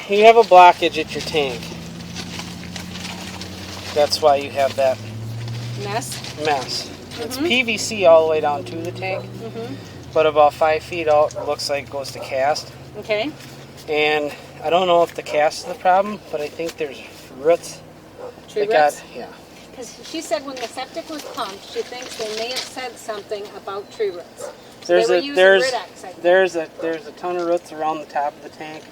you have a blockage at your tank. That's why you have that mess. It's PVC all the way down to the tank, but about 5 feet out, it looks like it goes to cast. Okay. And I don't know if the cast is the problem, but I think there's roots. Tree roots? Yeah. Because she said when the septic was pumped, she thinks they may have said something about tree roots. So There's they were using Ridex, I think. there's a ton of roots around the top of the tank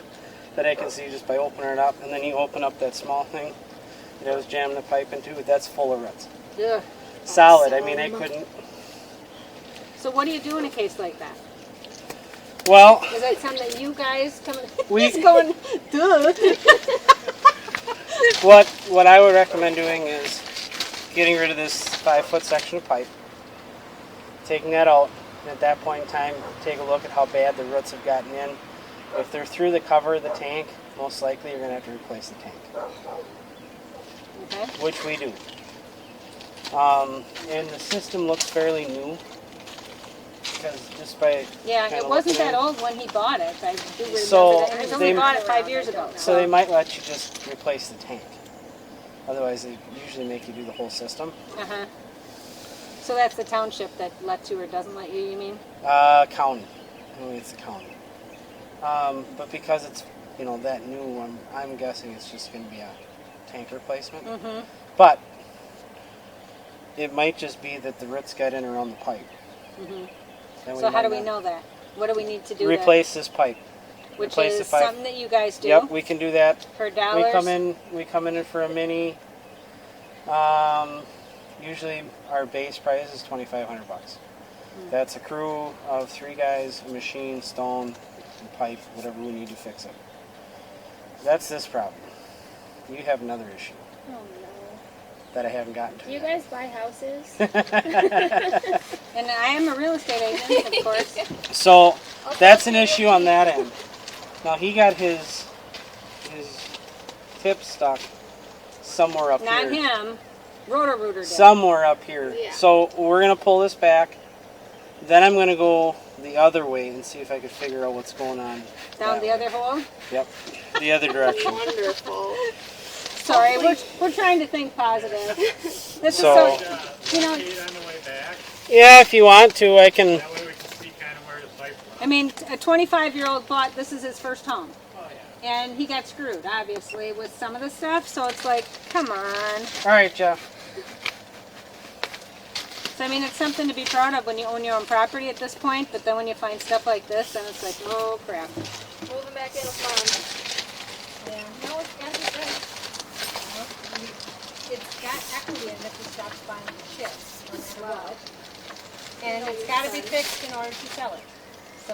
that I can see just by opening it up, and then you open up that small thing that I was jamming the pipe into. That's full of roots. Ugh. Solid. I mean, I couldn't. So what do you do in a case like that? Well, is that something that you guys come? He's going, duh. What I would recommend doing is getting rid of this 5-foot section of pipe, taking that out, and at that point in time, take a look at how bad the roots have gotten in. If they're through the cover of the tank, most likely you're going to have to replace the tank. Okay. Which we do. And the system looks fairly new. Because just by it wasn't that old when he bought it. I do remember so that. He only bought it 5 years ago. So they might let you just replace the tank. Otherwise, they usually make you do the whole system. Uh-huh. So that's the township that lets you or doesn't let you, you mean? County. I mean, it's the county. But because it's, that new, I'm guessing it's just going to be a tank replacement. Mm-hmm. But it might just be that the roots got in around the pipe. Mm-hmm. So how do we know that? What do we need to do? Replace this pipe. Which Replace is something that you guys do? Yep, we can do that. For $. We come in for a mini. Usually our base price is $2,500. That's a crew of 3 guys, a machine, stone, and pipe, whatever we need to fix it. That's this problem. You have another issue. Oh no. That I haven't gotten to. Do you guys buy houses? And I am a real estate agent, of course. So that's an issue on that end. Now he got his tip stuck somewhere up here. Not him. Roto-Rooter did. Somewhere up here. Yeah. So we're going to pull this back. Then I'm going to go the other way and see if I can figure out what's going on. Down the other hole? Yep. The other direction. Wonderful. Sorry, we're trying to think positive. This is So- you know, On the way back. Yeah, if you want to, I can. That way we can see kind of where the pipe was. I mean, a 25-year-old bought, this is his first home. Oh, yeah. And he got screwed, obviously, with some of the stuff. So it's like, come on. All right, Jeff. So, I mean, it's something to be proud of when you own your own property at this point. But then when you find stuff like this, then it's like, oh, crap. Move them back in with Mom. Yeah. No, it's got to be good. It's got equity in it if you stop buying the chips no matter what. And it's got to be fixed in order to sell it. So.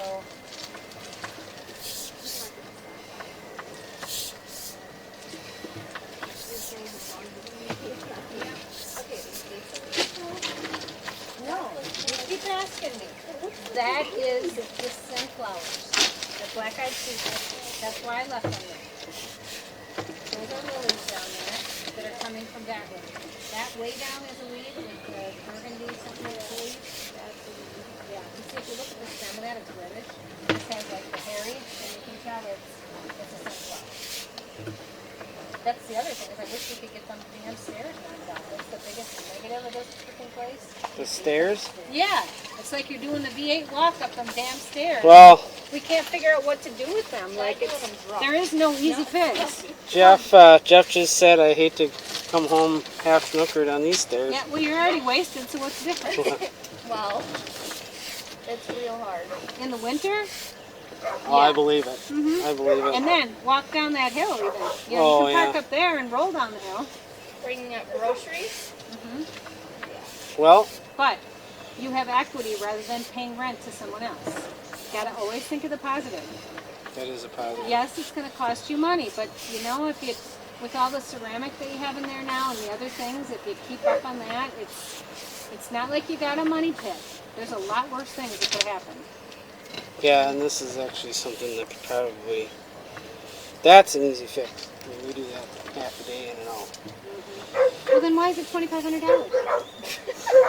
No, you keep asking me. That is the sunflowers, the black-eyed peas. That's why I left them there. Those are lilies down there that are coming from that way. That way down is a weed with the burgundy something like a weed. That's a weed. Yeah, you see if you look at the stem of that, it's reddish. This has like the hairy, and you can tell it's a sunflower. That's the other thing, is I wish we could get them damn stairs knocked out. That's the biggest negative of this freaking place. The stairs? Yeah, it's like you're doing the V8 walk up them damn stairs. Well, We can't figure out what to do with them. Like there is no easy fix. Jeff just said I hate to come home half snookered on these stairs. Yeah, well, you're already wasted, so what's the difference? Well, it's real hard. In the winter? Oh, I believe it. I believe it. And then walk down that hill even. You Oh, can park yeah. up there and roll down the hill. Bringing up groceries. Well, But you have equity rather than paying rent to someone else. Gotta always think of the positive. that is a positive. Yes, it's gonna cost you money, but you know, if you, with all the ceramic that you have in there now and the other things, if you keep up on that, it's not like you got a money pit. There's a lot worse things that could happen. Yeah, and this is actually something that could probably... That's an easy fix. I mean, we do that half a day in and out. Well, then why is it $2,500?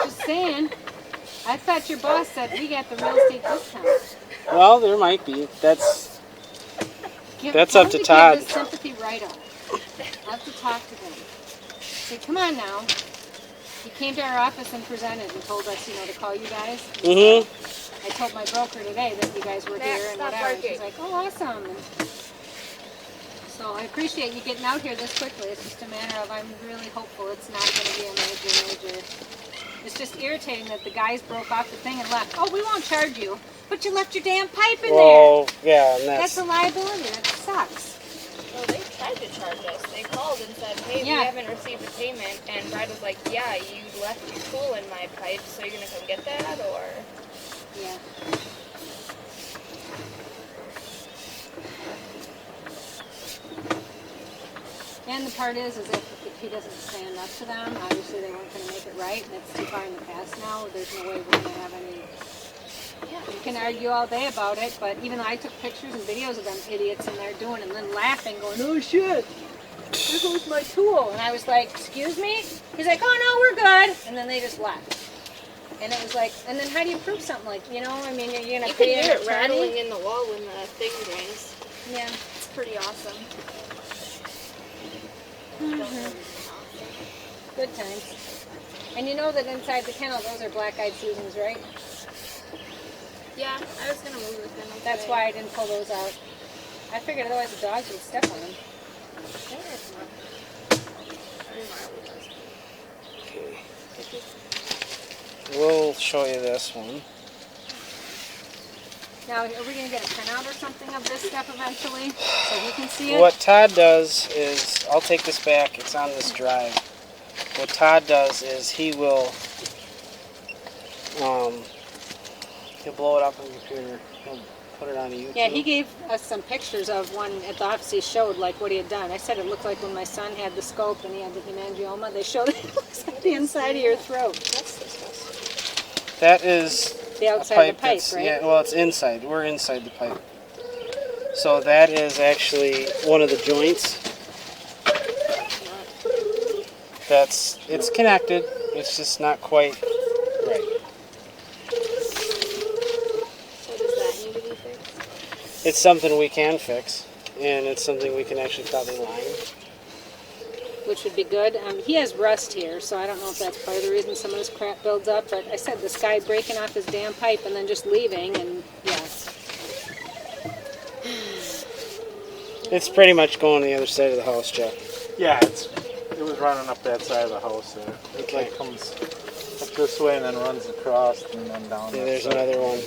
Just saying. I thought your boss said we got the real estate discount. Well, there might be. That's That's Tell up to him Todd. Give this sympathy write-up. I'll have to talk to him. Say, come on now. He came to our office and presented and told us, to call you guys. Mm-hmm. I told my broker today that you guys were Max, here and stop whatever. And working. she's like, oh, awesome. And so I appreciate you getting out here this quickly. It's just a matter of I'm really hopeful it's not going to be a major. It's just irritating that the guys broke off the thing and left. Oh, we won't charge you, but you left your damn pipe in Well, yeah, and there. that's That's a liability. That sucks. Well, they tried to charge us. They called and said, hey, Yeah. we haven't received a payment. And Brad was like, yeah, you left your tool in my pipe, so you're going to come get that? Or... Yeah. And the part is if he doesn't stand up to them, obviously they weren't going to make it right, and it's too far in the past now. There's no way we're going to have any. Yeah, we can argue all day about it, but even though I took pictures and videos of them idiots in there doing, and then laughing, going, "Oh shit, there goes my tool," and I was like, "Excuse me?" He's like, "Oh no, we're good," and then they just left. And it was like, and then how do you prove something like, I mean, you're going to You pay can an hear it attorney? rattling in the wall when the thing rings. Yeah. It's pretty awesome. Good times. And you know that inside the kennel, those are black-eyed Susans, right? Yeah, I was going to move with them. That's why I didn't pull those out. I figured otherwise the dogs would step on them. we'll show you this one. Now, are we going to get a printout or something of this stuff eventually so you can see it? What Todd does is, I'll take this back, it's on this drive. What Todd does is he will, he'll blow it up on the computer, he'll put it on YouTube. Yeah, he gave us some pictures of one at the office. He showed like what he had done. I said it looked like when my son had the scope and he had the hemangioma. They showed it looks like the inside of your throat. That's disgusting. That is The a outside pipe of the pipe, that's, right? yeah, well it's inside, we're inside the pipe. So that is actually one of the joints. It's connected, it's just not quite right. So does that need to be fixed? It's something we can fix, and it's something we can actually probably line. Which would be good. He has rust here, so I don't know if that's part of the reason some of this crap builds up. But I said this guy breaking off his damn pipe and then just leaving, and yeah. It's pretty much going to the other side of the house, Jeff. Yeah, it was running up that side of the house there. It Okay. like comes up this way and then runs across and then down. Yeah, that there's side. another one.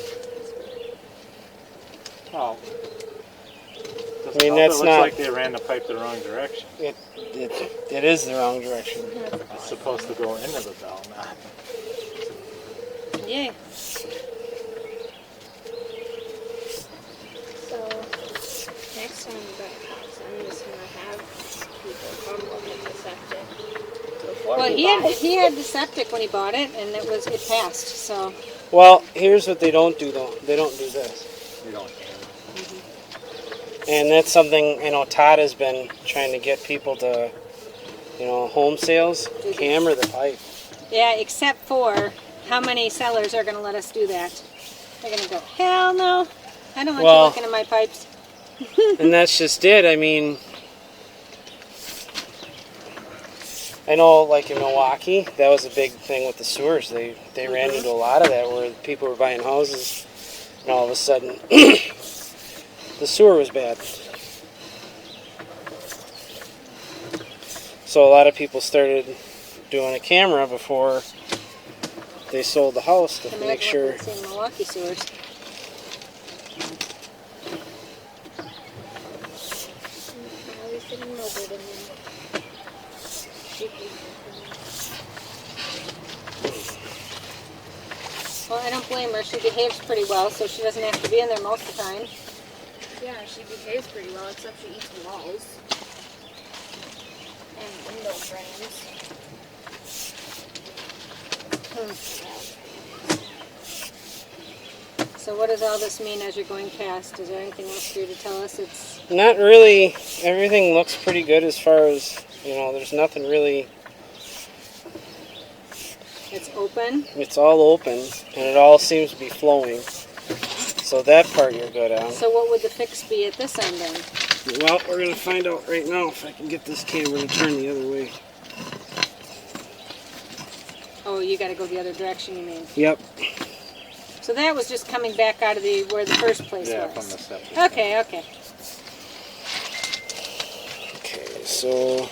Oh. I mean, It that's looks not- like they ran the pipe the wrong direction. It is the wrong direction. It's supposed to go into the bell, not. Yay. So, next time you buy a house, I'm just going to have people come look at the septic. Before Well, we he buy had the septic when he bought it, and it passed. So Well, here's what they don't do though. They don't do this. You don't. And that's something, Todd has been trying to get people to, home sales, camera the pipe. yeah, except for how many sellers are going to let us do that? They're going to go, hell no! I don't want Well- you looking at my pipes. And that's just it. I mean, I know like in Milwaukee, that was a big thing with the sewers. They ran into a lot of that where people were buying houses and all of a sudden the sewer was bad. So a lot of people started doing a camera before they sold the house to make sure. It's in Milwaukee sewers. always getting mobile in there. Well, I don't blame her. She behaves pretty well, so she doesn't have to be in there most of the time. Yeah, she behaves pretty well, except she eats walls. And window frames. So what does all this mean as you're going past? Is there anything else for you to tell us? It's Not really. Everything looks pretty good as far as, there's nothing really. open. It's all open, and it all seems to be flowing. So that part you're good on. So what would the fix be at this end then? Well, we're going to find out right now if I can get this camera to turn the other way. Oh, you got to go the other direction, you mean? Yep. So that was just coming back out of where the first place Yeah, was. from the septic. Okay. Okay, so